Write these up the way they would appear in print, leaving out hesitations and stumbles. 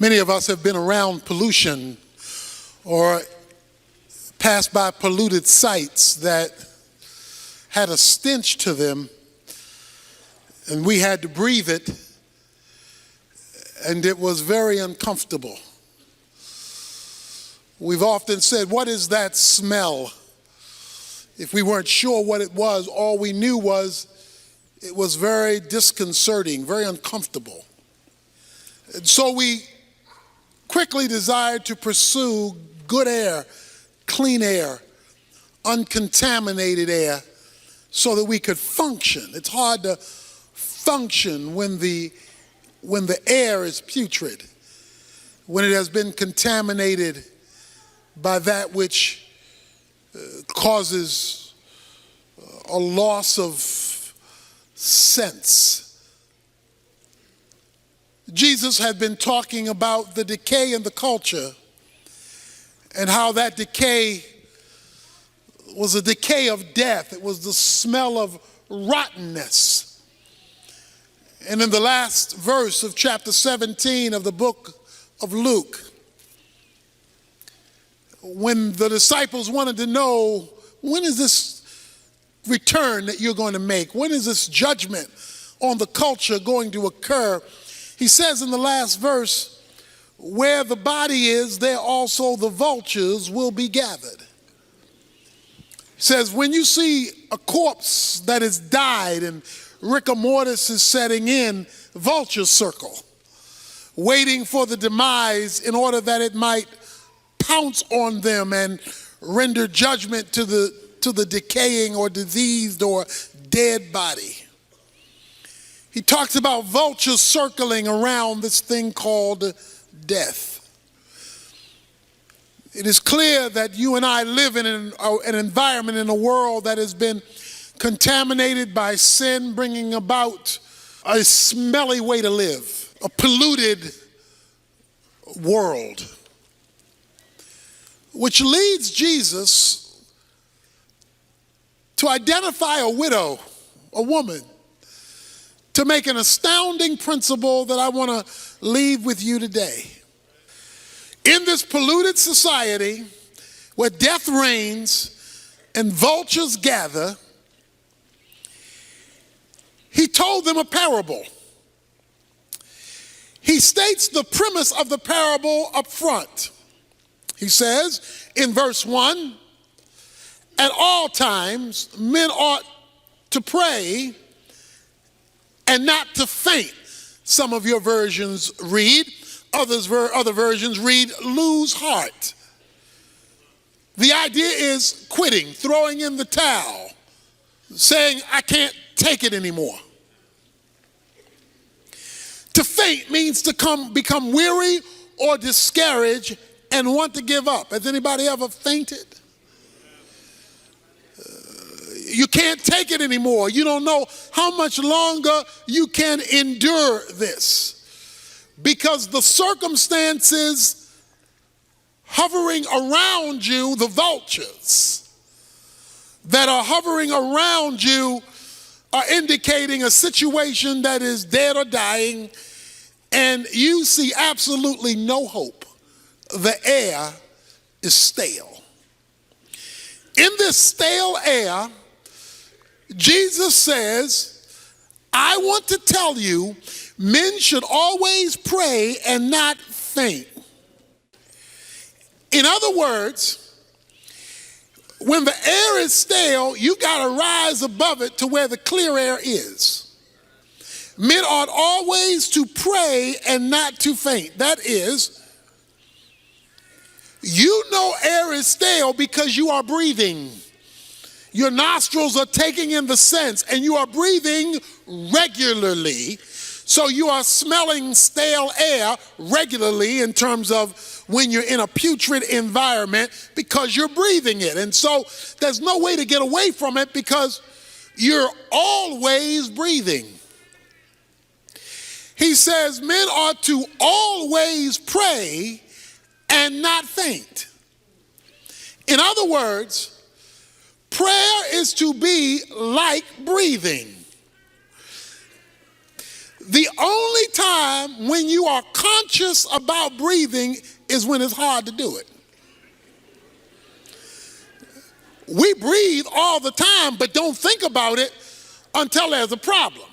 Many of us have been around pollution or passed by polluted sites that had a stench to them, and we had to breathe it, and it was very uncomfortable. We've often said, "What is that smell?" If we weren't sure what it was, all we knew was it was very disconcerting, very uncomfortable. And so we quickly desired to pursue good air, clean air, uncontaminated air, so that we could function. It's hard to function when the air is putrid, when it has been contaminated by that which causes a loss of sense. Jesus had been talking about the decay in the culture and how that decay was a decay of death. It was the smell of rottenness. And in the last verse of chapter 17 of the book of Luke, when the disciples wanted to know, when is this return that you're going to make? When is this judgment on the culture going to occur? He says in the last verse, where the body is, there also the vultures will be gathered. He says, when you see a corpse that has died and rigor mortis is setting in, vultures circle, waiting for the demise in order that it might pounce on them and render judgment to the decaying or diseased or dead body. He talks about vultures circling around this thing called death. It is clear that you and I live in an environment, in a world that has been contaminated by sin, bringing about a smelly way to live, a polluted world, which leads Jesus to identify a widow, a woman, to make an astounding principle that I want to leave with you today. In this polluted society where death reigns and vultures gather, he told them a parable. He states the premise of the parable up front. He says in verse 1, at all times men ought to pray and not to faint. Some of your versions read, other versions read, lose heart. The idea is quitting, throwing in the towel, saying, I can't take it anymore. To faint means to become weary or discouraged and want to give up. Has anybody ever fainted? You can't take it anymore. You don't know how much longer you can endure this, because the circumstances hovering around you, the vultures that are hovering around you, are indicating a situation that is dead or dying, and you see absolutely no hope. The air is stale. In this stale air, Jesus says, I want to tell you, men should always pray and not faint. In other words, when the air is stale, you got to rise above it to where the clear air is. Men ought always to pray and not to faint. That is, you know air is stale because you are breathing. Your nostrils are taking in the scents, and you are breathing regularly. So you are smelling stale air regularly in terms of when you're in a putrid environment, because you're breathing it. And so there's no way to get away from it because you're always breathing. He says men ought to always pray and not faint. In other words, prayer is to be like breathing. The only time when you are conscious about breathing is when it's hard to do it. We breathe all the time, but don't think about it until there's a problem.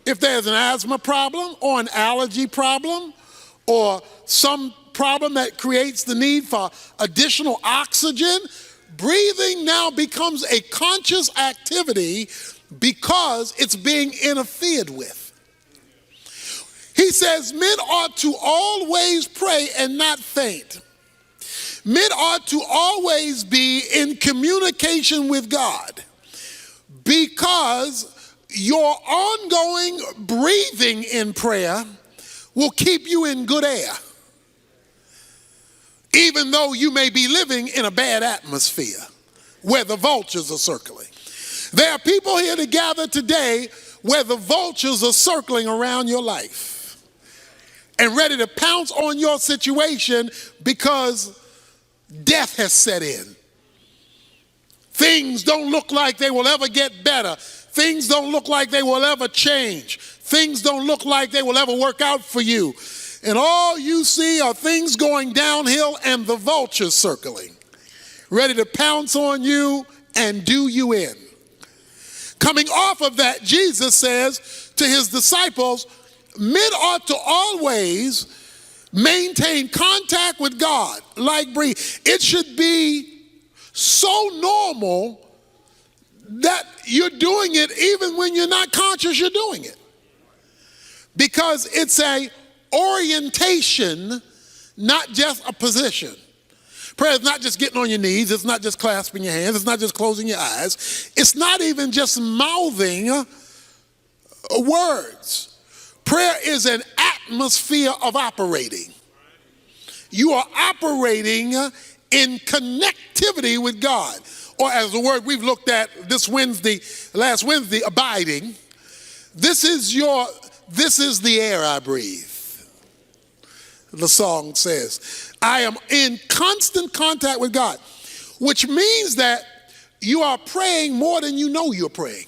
If there's an asthma problem or an allergy problem or some problem that creates the need for additional oxygen, breathing now becomes a conscious activity because it's being interfered with. He says men ought to always pray and not faint. Men ought to always be in communication with God because your ongoing breathing in prayer will keep you in good air, even though you may be living in a bad atmosphere where the vultures are circling. There are people here to gather today where the vultures are circling around your life and ready to pounce on your situation because death has set in. Things don't look like they will ever get better. Things don't look like they will ever change. Things don't look like they will ever work out for you. And all you see are things going downhill and the vultures circling, ready to pounce on you and do you in. Coming off of that, Jesus says to his disciples, men ought to always maintain contact with God like breathe. It should be so normal that you're doing it even when you're not conscious you're doing it. Because it's a orientation, not just a position. Prayer is not just getting on your knees. It's not just clasping your hands. It's not just closing your eyes. It's not even just mouthing words. Prayer is an atmosphere of operating. You are operating in connectivity with God. Or as the word we've looked at last Wednesday, abiding. This is the air I breathe. The song says, I am in constant contact with God, which means that you are praying more than you know you're praying.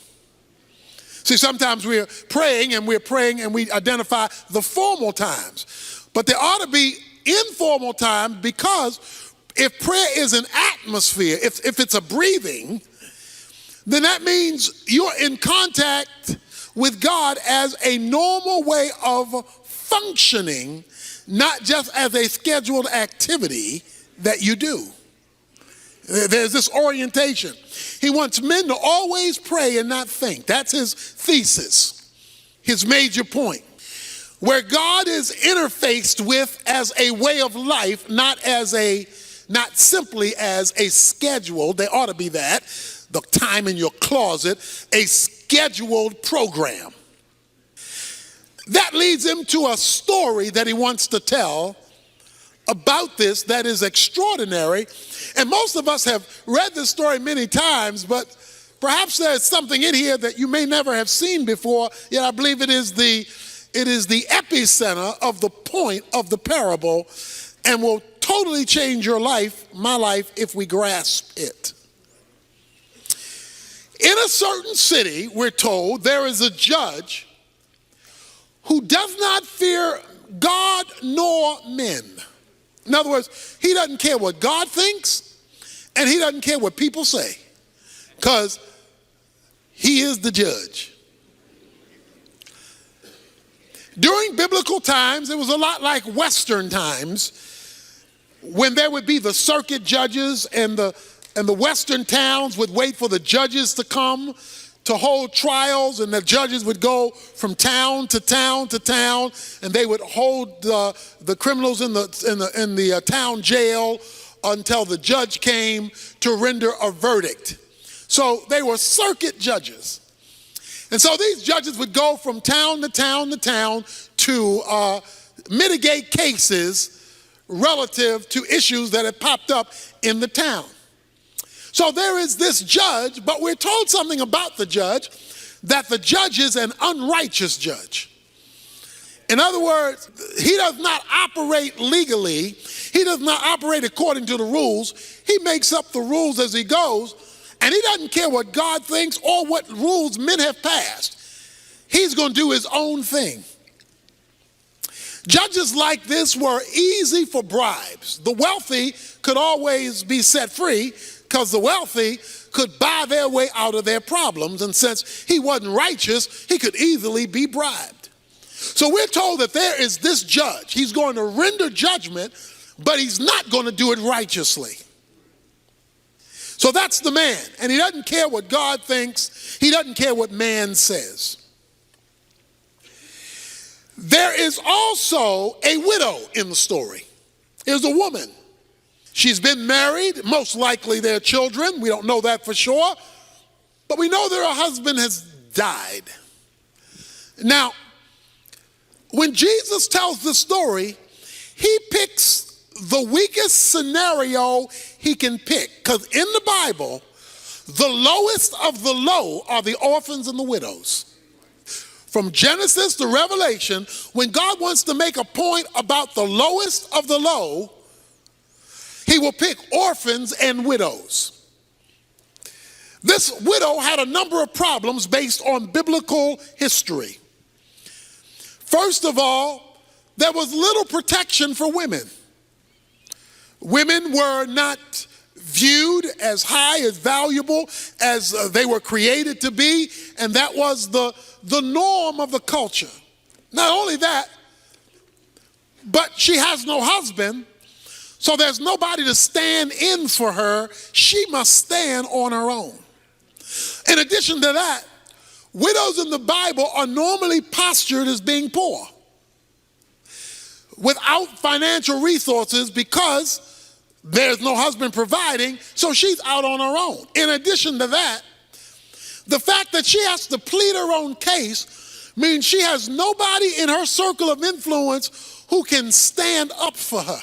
See, sometimes we're praying and we identify the formal times. But there ought to be informal time, because if prayer is an atmosphere, if it's a breathing, then that means you're in contact with God as a normal way of functioning, not just as a scheduled activity that you do. There's this orientation. He wants men to always pray and not faint. That's his thesis, his major point. Where God is interfaced with as a way of life, not simply as a schedule. There ought to be that, the time in your closet, a scheduled program. That leads him to a story that he wants to tell about this that is extraordinary. And most of us have read this story many times, but perhaps there's something in here that you may never have seen before, yet I believe it is the epicenter of the point of the parable, and will totally change your life, my life, if we grasp it. In a certain city, we're told, there is a judge who does not fear God nor men. In other words, he doesn't care what God thinks, and he doesn't care what people say, because he is the judge. During biblical times, it was a lot like Western times, when there would be the circuit judges, and the Western towns would wait for the judges to come to hold trials, and the judges would go from town to town to town, and they would hold the criminals in the town jail until the judge came to render a verdict. So they were circuit judges. And so these judges would go from town to town to town to mitigate cases relative to issues that had popped up in the town. So there is this judge, but we're told something about the judge, that the judge is an unrighteous judge. In other words, he does not operate legally. He does not operate according to the rules. He makes up the rules as he goes, and he doesn't care what God thinks or what rules men have passed. He's going to do his own thing. Judges like this were easy for bribes. The wealthy could always be set free because the wealthy could buy their way out of their problems. And since he wasn't righteous, he could easily be bribed. So we're told that there is this judge. He's going to render judgment, but he's not going to do it righteously. So that's the man. And he doesn't care what God thinks. He doesn't care what man says. There is also a widow in the story. Here's a woman. She's been married, most likely their children. We don't know that for sure. But we know that her husband has died. Now, when Jesus tells the story, he picks the weakest scenario he can pick. Because in the Bible, the lowest of the low are the orphans and the widows. From Genesis to Revelation, when God wants to make a point about the lowest of the low, he will pick orphans and widows. This widow had a number of problems based on biblical history. First of all, there was little protection for women. Women were not viewed as high, as valuable as they were created to be, and that was the norm of the culture. Not only that, but she has no husband, so there's nobody to stand in for her. She must stand on her own. In addition to that, widows in the Bible are normally postured as being poor, without financial resources, because there's no husband providing, so she's out on her own. In addition to that, the fact that she has to plead her own case means she has nobody in her circle of influence who can stand up for her.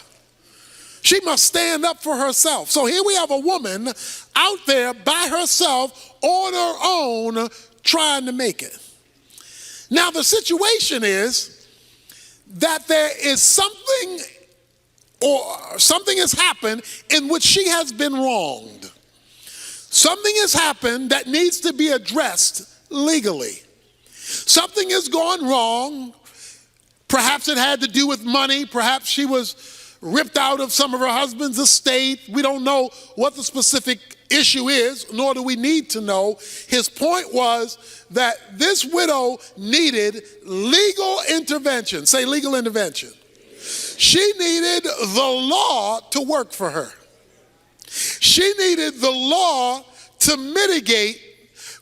She must stand up for herself. So here we have a woman out there by herself on her own trying to make it. Now the situation is that there is something has happened in which she has been wronged. Something has happened that needs to be addressed legally. Something has gone wrong. Perhaps it had to do with money. Perhaps she was ripped out of some of her husband's estate. We don't know what the specific issue is, nor do we need to know. His point was that this widow needed legal intervention. Say legal intervention. She needed the law to work for her. She needed the law to mitigate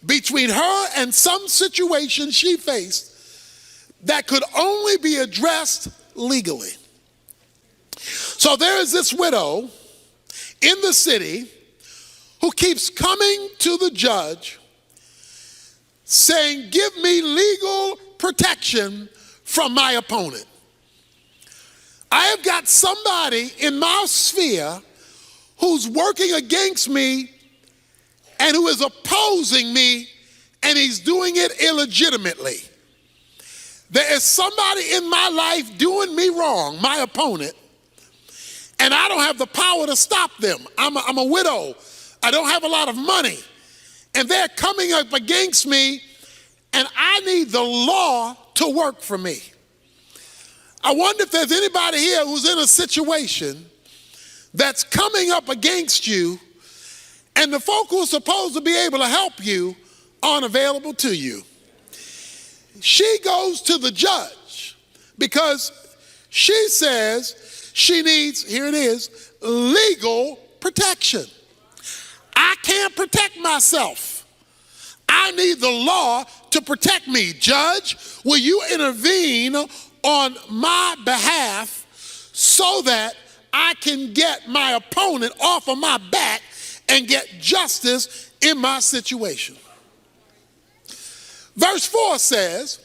between her and some situation she faced that could only be addressed legally. So there is this widow in the city who keeps coming to the judge saying, "Give me legal protection from my opponent. I have got somebody in my sphere who's working against me and who is opposing me, and he's doing it illegitimately. There is somebody in my life doing me wrong, my opponent, and I don't have the power to stop them. I'm a widow. I don't have a lot of money, and they're coming up against me, and I need the law to work for me." I wonder if there's anybody here who's in a situation that's coming up against you, and the folk who are supposed to be able to help you aren't available to you. She goes to the judge because she says she needs, here it is, legal protection. I can't protect myself. I need the law to protect me. Judge, will you intervene on my behalf so that I can get my opponent off of my back and get justice in my situation? Verse 4 says,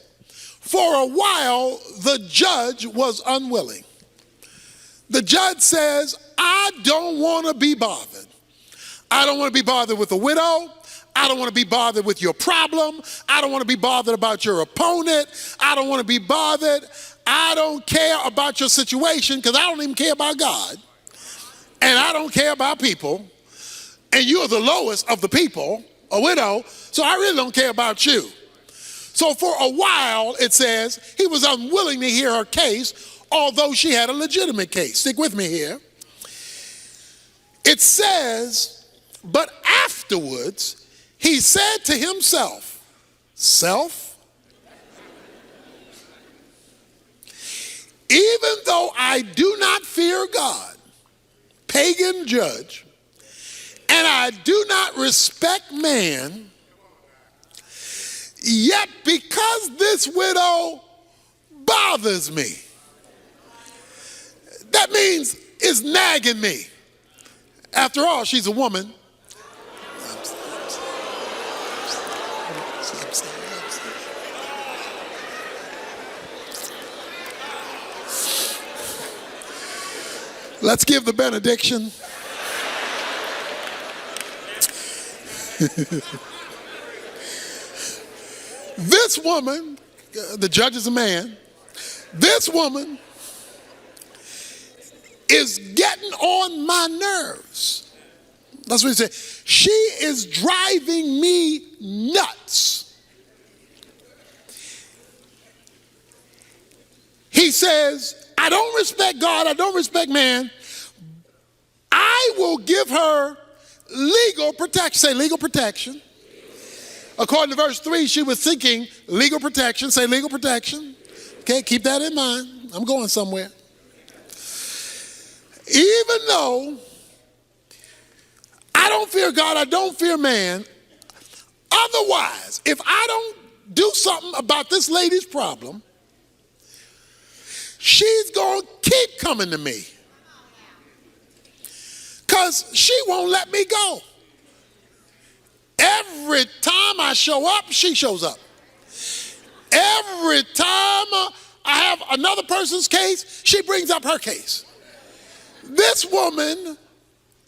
"For a while the judge was unwilling." The judge says, "I don't want to be bothered. I don't want to be bothered with a widow. I don't want to be bothered with your problem. I don't want to be bothered about your opponent. I don't want to be bothered. I don't care about your situation because I don't even care about God. And I don't care about people. And you are the lowest of the people, a widow, so I really don't care about you." So for a while, it says, he was unwilling to hear her case although she had a legitimate case. Stick with me here. It says, but afterwards he said to himself, self, even though I do not fear God, pagan judge, and I do not respect man, yet because this widow bothers me, that means it's nagging me. After all, she's a woman. Let's give the benediction. This woman, the judge is a man, this woman is getting on my nerves. That's what he said. She is driving me nuts. He says, I don't respect God, I don't respect man. I will give her legal protection. Say legal protection. According to verse 3, she was seeking legal protection. Say legal protection. Okay, keep that in mind. I'm going somewhere. Even though I don't fear God, I don't fear man, otherwise, if I don't do something about this lady's problem, she's going to keep coming to me because she won't let me go. Every time I show up, she shows up. Every time I have another person's case, she brings up her case. This woman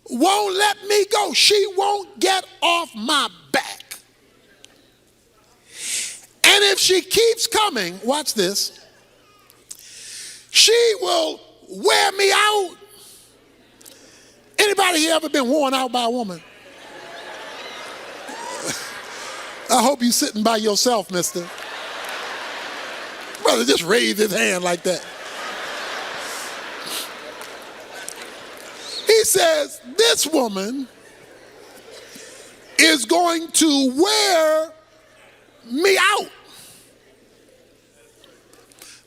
won't let me go. She won't get off my back. And if she keeps coming, watch this, she will wear me out. Anybody here ever been worn out by a woman? I hope you're sitting by yourself, mister. Brother, just raise his hand like that. He says, this woman is going to wear me out.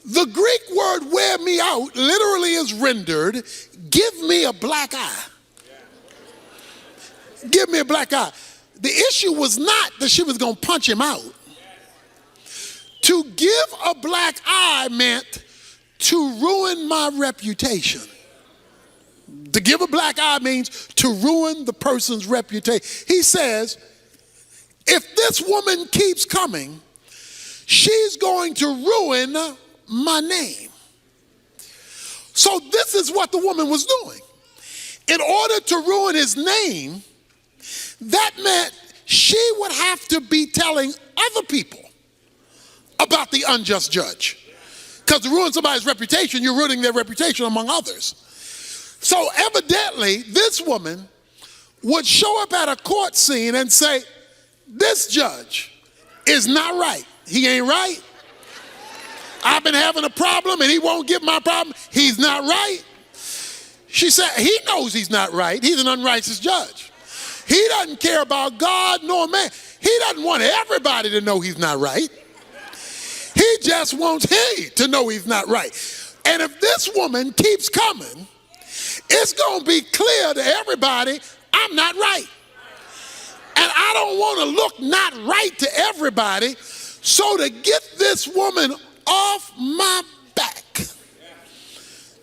The Greek word wear me out literally is rendered, give me a black eye. Give me a black eye. The issue was not that she was going to punch him out. To give a black eye meant to ruin my reputation. To give a black eye means to ruin the person's reputation. He says, if this woman keeps coming, she's going to ruin my name. So this is what the woman was doing. In order to ruin his name, that meant she would have to be telling other people about the unjust judge. Because to ruin somebody's reputation, you're ruining their reputation among others. So evidently, this woman would show up at a court scene and say, this judge is not right. He ain't right. I've been having a problem and he won't give my problem. He's not right. She said, he knows he's not right. He's an unrighteous judge. He doesn't care about God nor man. He doesn't want everybody to know he's not right. He just wants he to know he's not right. And if this woman keeps coming, it's going to be clear to everybody I'm not right. And I don't want to look not right to everybody. So to get this woman off my back,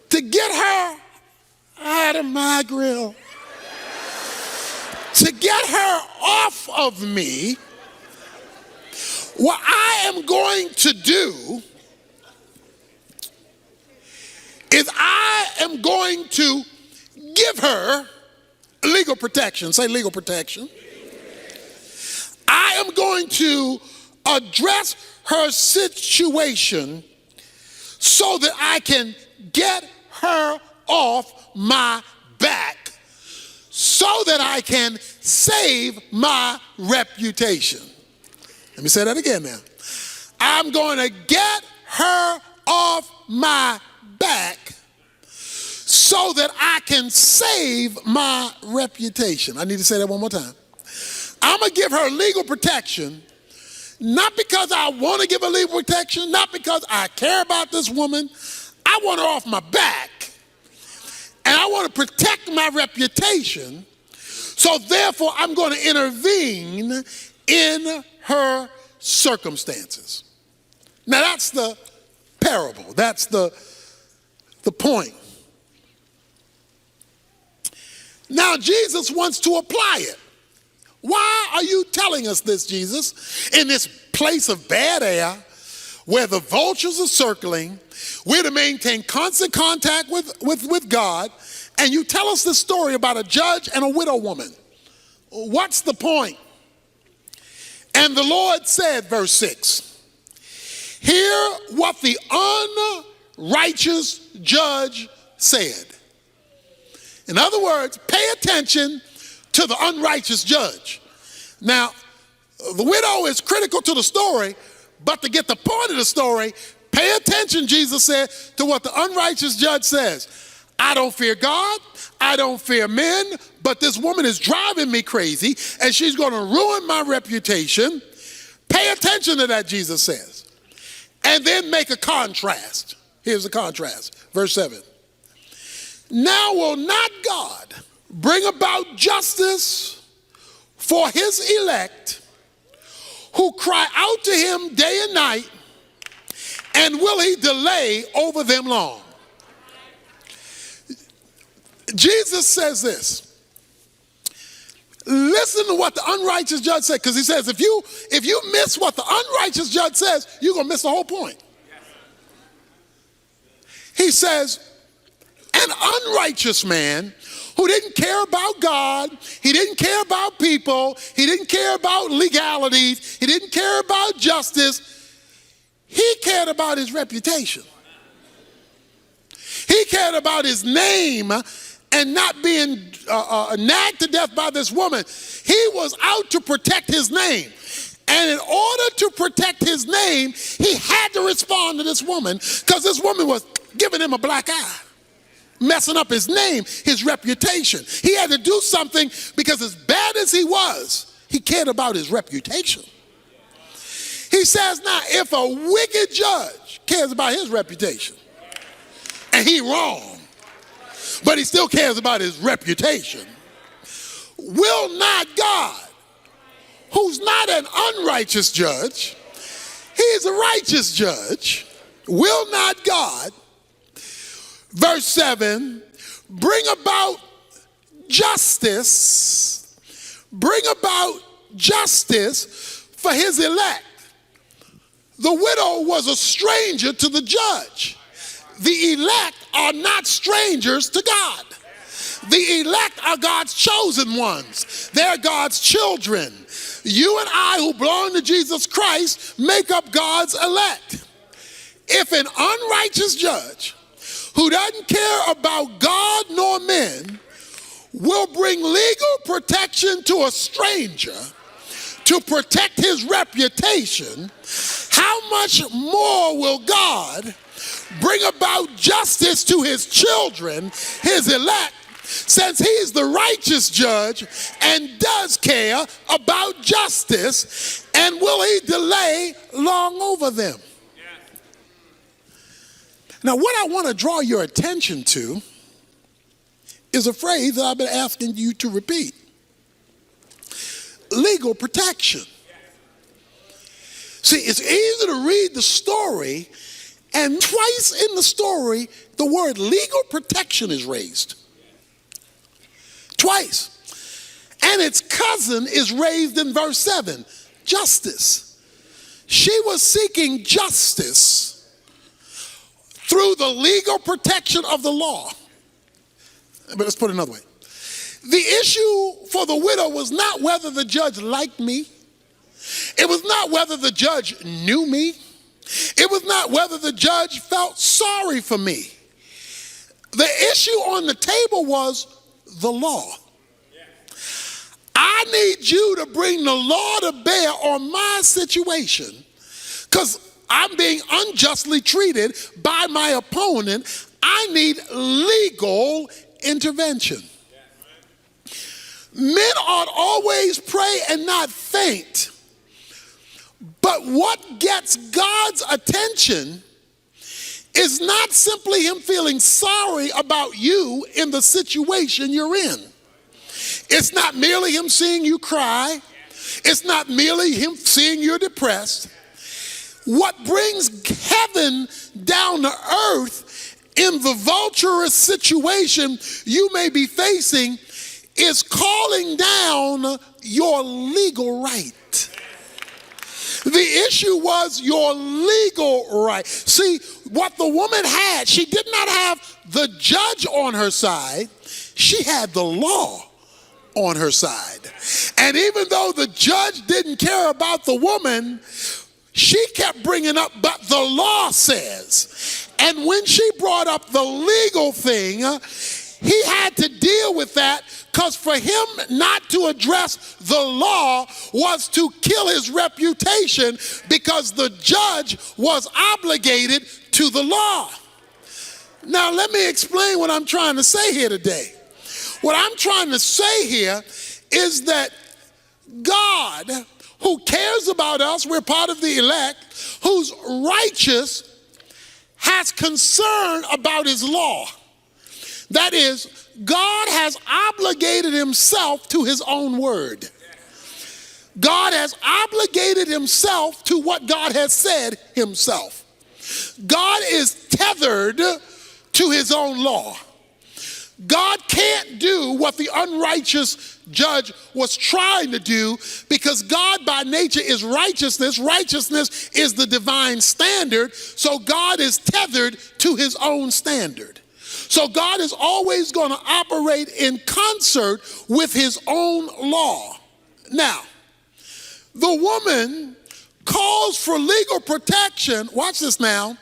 to get her out of my grill, to get her off of me, what I am going to do is I am going to give her legal protection. Say legal protection. I am going to address her situation so that I can get her off my back, so that I can save my reputation. Let me say that again now. I'm going to get her off my back so that I can save my reputation. I need to say that one more time. I'm going to give her legal protection, not because I want to give her legal protection, not because I care about this woman. I want her off my back, and I want to protect my reputation, so therefore I'm going to intervene in her circumstances. Now that's the parable. That's the point. Now Jesus wants to apply it. Why are you telling us this, Jesus? In this place of bad air, where the vultures are circling, we're to maintain constant contact with God, and you tell us this story about a judge and a widow woman. What's the point? And the Lord said, verse 6, hear what the unrighteous judge said. In other words, pay attention to the unrighteous judge. Now, the widow is critical to the story, but to get the point of the story, pay attention, Jesus said, to what the unrighteous judge says. I don't fear God, I don't fear men, but this woman is driving me crazy, and she's going to ruin my reputation. Pay attention to that, Jesus says. And then make a contrast. Here's the contrast. Verse 7. Now will not God bring about justice for his elect who cry out to him day and night, and will he delay over them long? Jesus says this. Listen to what the unrighteous judge said, because he says if you miss what the unrighteous judge says, you're going to miss the whole point. He says, an unrighteous man who didn't care about God, he didn't care about people, he didn't care about legalities, he didn't care about justice, he cared about his reputation. He cared about his name and not being nagged to death by this woman. He was out to protect his name. And in order to protect his name, he had to respond to this woman, because this woman was giving him a black eye, messing up his name, his reputation. He had to do something, because as bad as he was, he cared about his reputation. He says now, if a wicked judge cares about his reputation, and he wrong, but he still cares about his reputation, will not God, who's not an unrighteous judge, he's a righteous judge, will not God, verse 7, bring about justice for his elect? The widow was a stranger to the judge. The elect are not strangers to God. The elect are God's chosen ones. They're God's children. You and I, who belong to Jesus Christ, make up God's elect. If an unrighteous judge who doesn't care about God nor men will bring legal protection to a stranger to protect his reputation, how much more will God bring about justice to his children, his elect, since he's the righteous judge and does care about justice, and will he delay long over them? Now, what I want to draw your attention to is a phrase that I've been asking you to repeat. Legal protection. See, it's easy to read the story, and twice in the story, the word legal protection is raised. Twice. And its cousin is raised in verse 7, justice. She was seeking justice through the legal protection of the law. But let's put it another way. The issue for the widow was not whether the judge liked me. It was not whether the judge knew me. It was not whether the judge felt sorry for me. The issue on the table was the law. I need you to bring the law to bear on my situation, because I'm being unjustly treated by my opponent. I need legal intervention. Men ought always pray and not faint. But what gets God's attention is not simply him feeling sorry about you in the situation you're in. It's not merely him seeing you cry. It's not merely him seeing you're depressed. What brings heaven down to earth in the vulturous situation you may be facing is calling down your legal right. The issue was your legal right. See, what the woman had, she did not have the judge on her side. She had the law on her side. And even though the judge didn't care about the woman, she kept bringing up, but the law says. And when she brought up the legal thing, he had to deal with that, because for him not to address the law was to kill his reputation, because the judge was obligated to the law. Now let me explain what I'm trying to say here today. What I'm trying to say here is that God, who cares about us, we're part of the elect, who's righteous, has concern about his law. That is, God has obligated himself to his own word. God has obligated himself to what God has said himself. God is tethered to his own law. God can't do what the unrighteous judge was trying to do, because God by nature is righteousness. Righteousness is the divine standard, so God is tethered to his own standard. So God is always going to operate in concert with his own law. Now, the woman calls for legal protection, watch this now,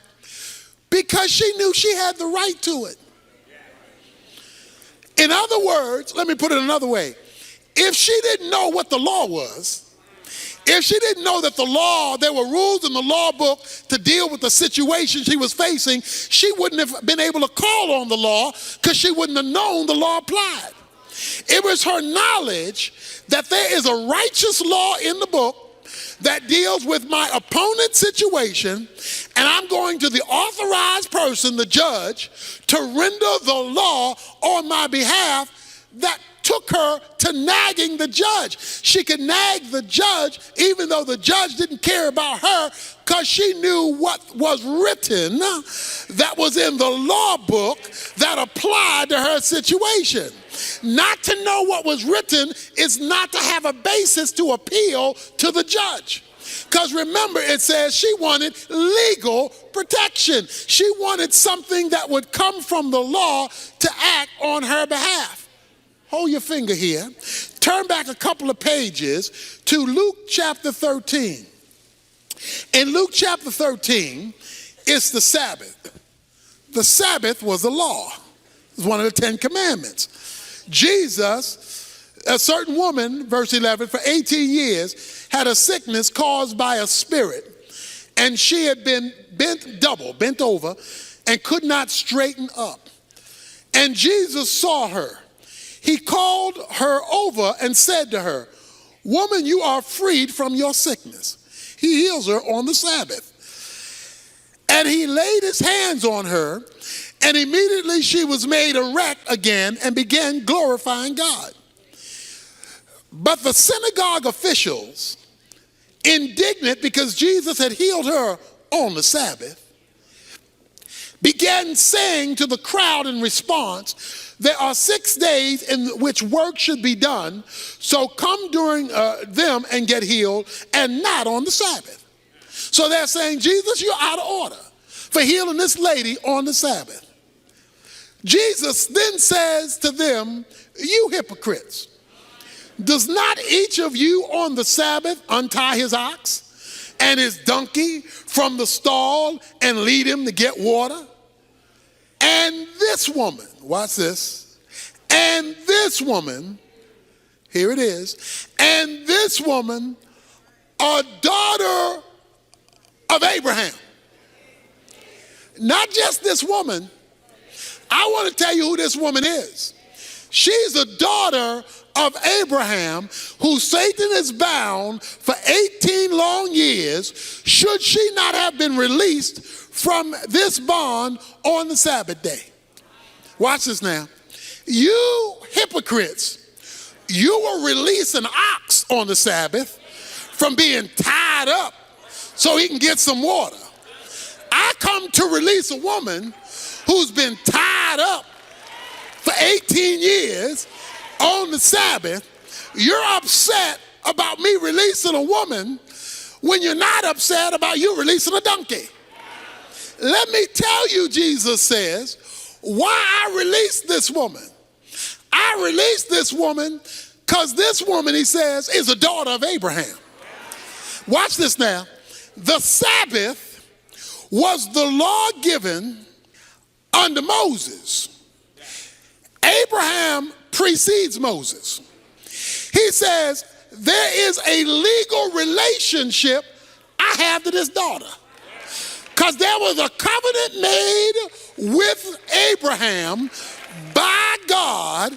because she knew she had the right to it. In other words, let me put it another way. If she didn't know what the law was, if she didn't know that the law, there were rules in the law book to deal with the situation she was facing, she wouldn't have been able to call on the law, because she wouldn't have known the law applied. It was her knowledge that there is a righteous law in the book that deals with my opponent's situation, and I'm going to the authorized person, the judge, to render the law on my behalf, that took her to nagging the judge. She could nag the judge even though the judge didn't care about her, because she knew what was written that was in the law book that applied to her situation. Not to know what was written is not to have a basis to appeal to the judge. Because remember, it says she wanted legal protection. She wanted something that would come from the law to act on her behalf. Hold your finger here. Turn back a couple of pages to Luke chapter 13. In Luke chapter 13, it's the Sabbath. The Sabbath was the law. It was one of the 10 commandments. Jesus, a certain woman, verse 11, for 18 years had a sickness caused by a spirit, and she had been bent over, and could not straighten up. And Jesus saw her. He called her over and said to her, "Woman, you are freed from your sickness." He heals her on the Sabbath. And he laid his hands on her, and immediately she was made erect again and began glorifying God. But the synagogue officials, indignant because Jesus had healed her on the Sabbath, began saying to the crowd in response, "There are 6 days in which work should be done, so come during them and get healed, and not on the Sabbath." So they're saying, Jesus, you're out of order for healing this lady on the Sabbath. Jesus then says to them, "You hypocrites, does not each of you on the Sabbath untie his ox and his donkey from the stall and lead him to get water? And this woman," watch this, "and this woman," here it is, "and this woman, a daughter of Abraham. Not just this woman. I want to tell you who this woman is. She's a daughter of Abraham, who Satan is bound for 18 long years, should she not have been released from this bond on the Sabbath day. Watch this now. You hypocrites, you will release an ox on the Sabbath from being tied up so he can get some water. I come to release a woman who's been tied up for 18 years on the Sabbath. You're upset about me releasing a woman when you're not upset about you releasing a donkey. Let me tell you, Jesus says, why I released this woman. I released this woman because this woman, he says, is a daughter of Abraham. Watch this now. The Sabbath was the law given under Moses. Abraham precedes Moses. He says, there is a legal relationship I have to this daughter. Because there was a covenant made with Abraham by God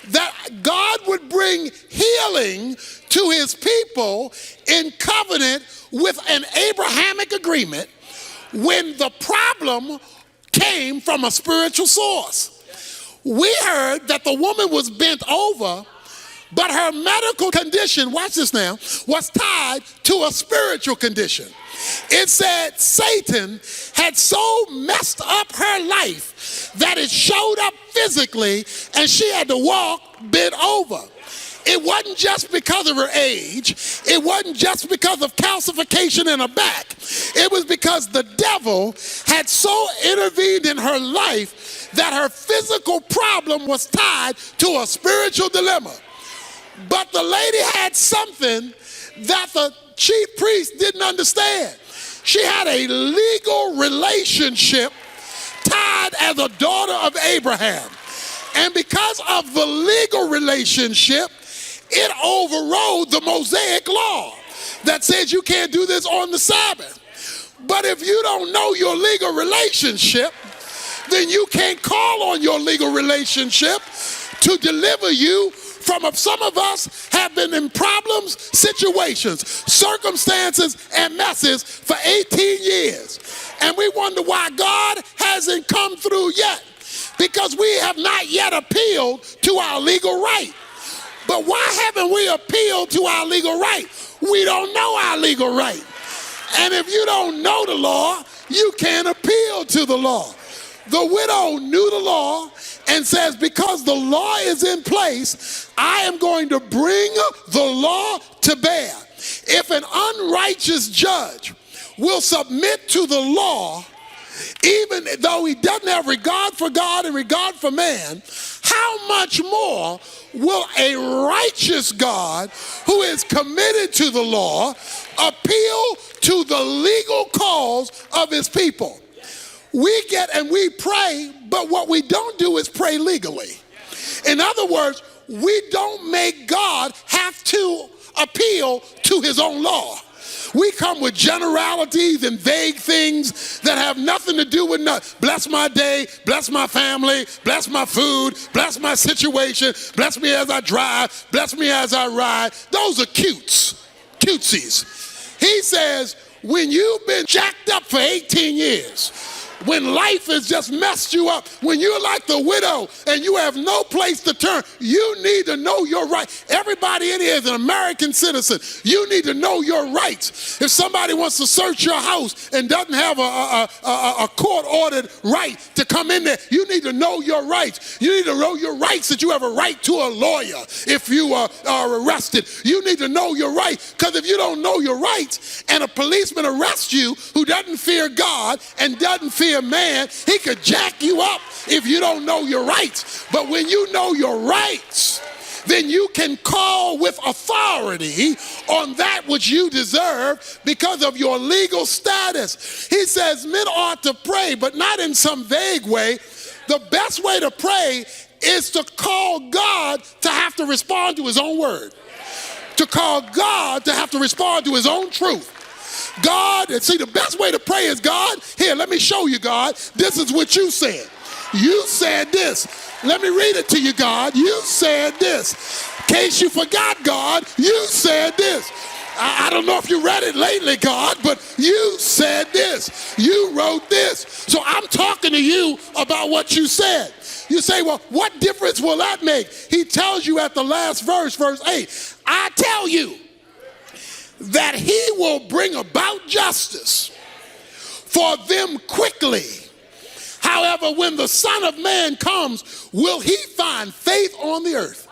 that God would bring healing to his people in covenant with an Abrahamic agreement when the problem came from a spiritual source. We heard that the woman was bent over, but her medical condition, watch this now, was tied to a spiritual condition. It said Satan had so messed up her life that it showed up physically and she had to walk bent over. It wasn't just because of her age. It wasn't just because of calcification in her back. It was because the devil had so intervened in her life that her physical problem was tied to a spiritual dilemma. But the lady had something that the chief priest didn't understand. She had a legal relationship tied as a daughter of Abraham. And because of the legal relationship, it overrode the Mosaic law that says you can't do this on the Sabbath. But if you don't know your legal relationship, then you can't call on your legal relationship to deliver you from some of us have been in problems, situations, circumstances, and messes for 18 years. And we wonder why God hasn't come through yet, because we have not yet appealed to our legal right. But why haven't we appealed to our legal right? We don't know our legal right. And if you don't know the law, you can't appeal to the law. The widow knew the law and says, because the law is in place, I am going to bring the law to bear. If an unrighteous judge will submit to the law, even though he doesn't have regard for God and regard for man, how much more will a righteous God who is committed to the law appeal to the legal cause of his people? We get and we pray, but what we don't do is pray legally. In other words, we don't make God have to appeal to his own law. We come with generalities and vague things that have nothing to do with nothing. Bless my day, bless my family, bless my food, bless my situation, bless me as I drive, bless me as I ride. Those are cutesies. He says, when you've been jacked up for 18 years, when life has just messed you up, when you're like the widow and you have no place to turn, you need to know your rights. Everybody in here is an American citizen. You need to know your rights. If somebody wants to search your house and doesn't have a court-ordered right to come in there, you need to know your rights. You need to know your rights that you have a right to a lawyer if you are arrested. You need to know your rights, because if you don't know your rights and a policeman arrests you who doesn't fear God and doesn't fear man, he could jack you up if you don't know your rights. But when you know your rights, then you can call with authority on that which you deserve because of your legal status. He says men ought to pray, but not in some vague way. The best way to pray is to call God to have to respond to his own word, to call God to have to respond to his own truth. God, and see, the best way to pray is, God, here, let me show you, God. This is what you said. You said this. Let me read it to you, God. You said this. In case you forgot, God, you said this. I don't know if you read it lately, God, but you said this. You wrote this. So I'm talking to you about what you said. You say, well, what difference will that make? He tells you at the last verse, verse 8, I tell you that he will bring about justice for them quickly. However, when the Son of Man comes, will he find faith on the earth?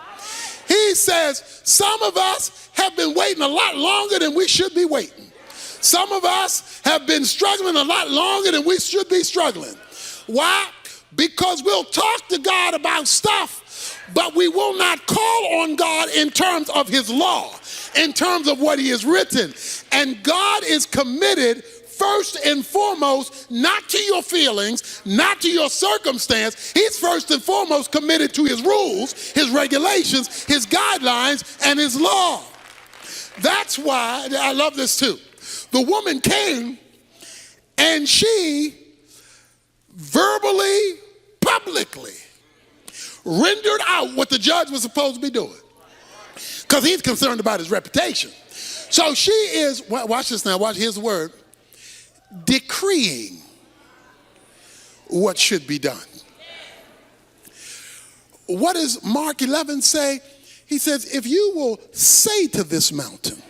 He says, some of us have been waiting a lot longer than we should be waiting. Some of us have been struggling a lot longer than we should be struggling. Why? Because we'll talk to God about stuff, but we will not call on God in terms of his law, in terms of what he has written. And God is committed first and foremost, not to your feelings, not to your circumstance. He's first and foremost committed to his rules, his regulations, his guidelines, and his law. That's why, I love this too. The woman came and she verbally, publicly rendered out what the judge was supposed to be doing, because he's concerned about his reputation. So she is, watch this now, watch, here's the word, decreeing what should be done. What does Mark 11 say? He says, if you will say to this mountain,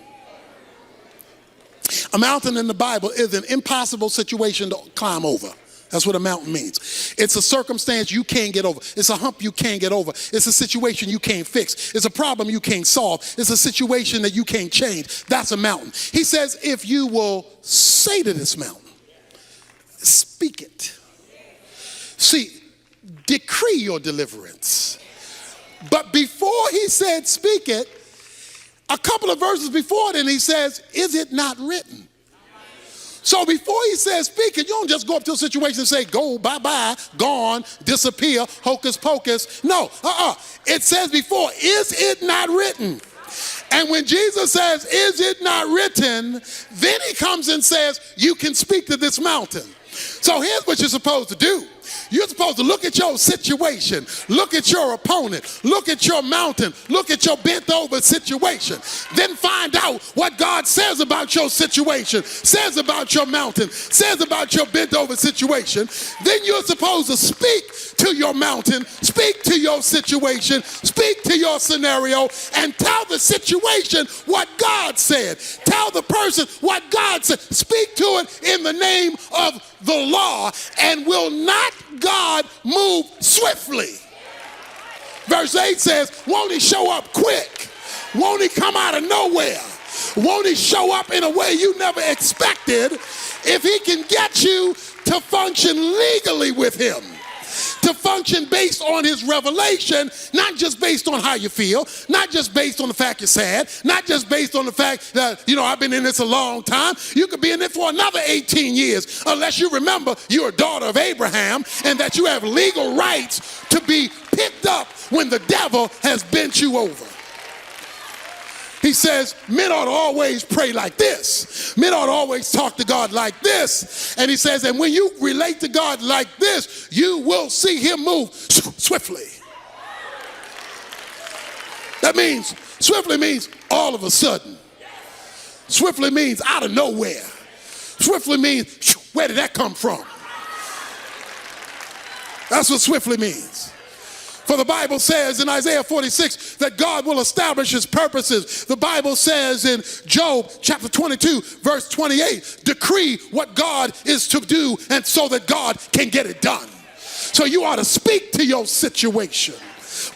a mountain in the Bible is an impossible situation to climb over. That's what a mountain means. It's a circumstance you can't get over. It's a hump you can't get over. It's a situation you can't fix. It's a problem you can't solve. It's a situation that you can't change. That's a mountain. He says, if you will say to this mountain, speak it. See, decree your deliverance. But before he said speak it, a couple of verses before then he says, is it not written? So before he says speak it, you don't just go up to a situation and say, go, bye-bye, gone, disappear, hocus pocus. No, It says before, is it not written? And when Jesus says, is it not written? Then he comes and says, you can speak to this mountain. So here's what you're supposed to do. You're supposed to look at your situation, look at your opponent, look at your mountain, look at your bent over situation, then find out what God says about your situation, says about your mountain, says about your bent over situation. Then you're supposed to speak to your mountain, speak to your situation, speak to your scenario, and tell the situation what God said. Tell the person what God said. Speak to it in the name of the law. And will not God move swiftly? Verse 8 says, won't he show up quick? Won't he come out of nowhere? Won't he show up in a way you never expected? If he can get you to function legally with him, to function based on his revelation, not just based on how you feel, not just based on the fact you're sad, not just based on the fact that, I've been in this a long time. You could be in it for another 18 years unless you remember you're a daughter of Abraham and that you have legal rights to be picked up when the devil has bent you over. He says, men ought to always pray like this. Men ought to always talk to God like this. And he says, and when you relate to God like this, you will see him move swiftly. That means, swiftly means all of a sudden. Swiftly means out of nowhere. Swiftly means, where did that come from? That's what swiftly means. For the Bible says in Isaiah 46 that God will establish his purposes. The Bible says in Job chapter 22 verse 28, decree what God is to do and so that God can get it done. So you ought to speak to your situation,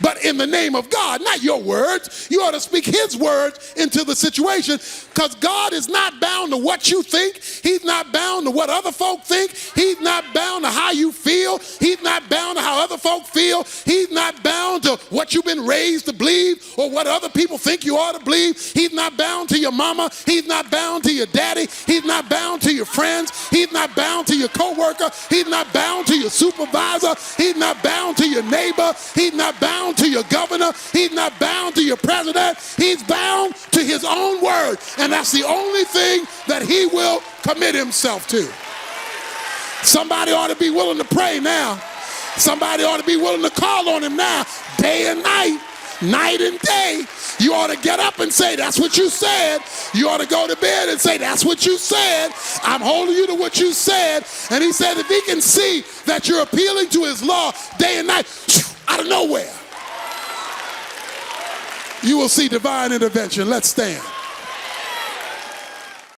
but in the name of God, not your words. You ought to speak his words into the situation, because God is not bound to what you think. He's not bound to what other folk think. He's not bound to how you feel. He's not bound to how other folk feel. He's not bound to to what you've been raised to believe or what other people think you ought to believe. He's not bound to your mama. He's not bound to your daddy. He's not bound to your friends. He's not bound to your coworker. He's not bound to your supervisor. He's not bound to your neighbor. He's not bound to your governor. He's not bound to your president. He's bound to his own word. And that's the only thing that he will commit himself to. Somebody ought to be willing to pray now. Somebody ought to be willing to call on him now, day and night, night and day. You ought to get up and say, that's what you said. You ought to go to bed and say, that's what you said. I'm holding you to what you said. And he said, if he can see that you're appealing to his law day and night, out of nowhere, you will see divine intervention. Let's stand.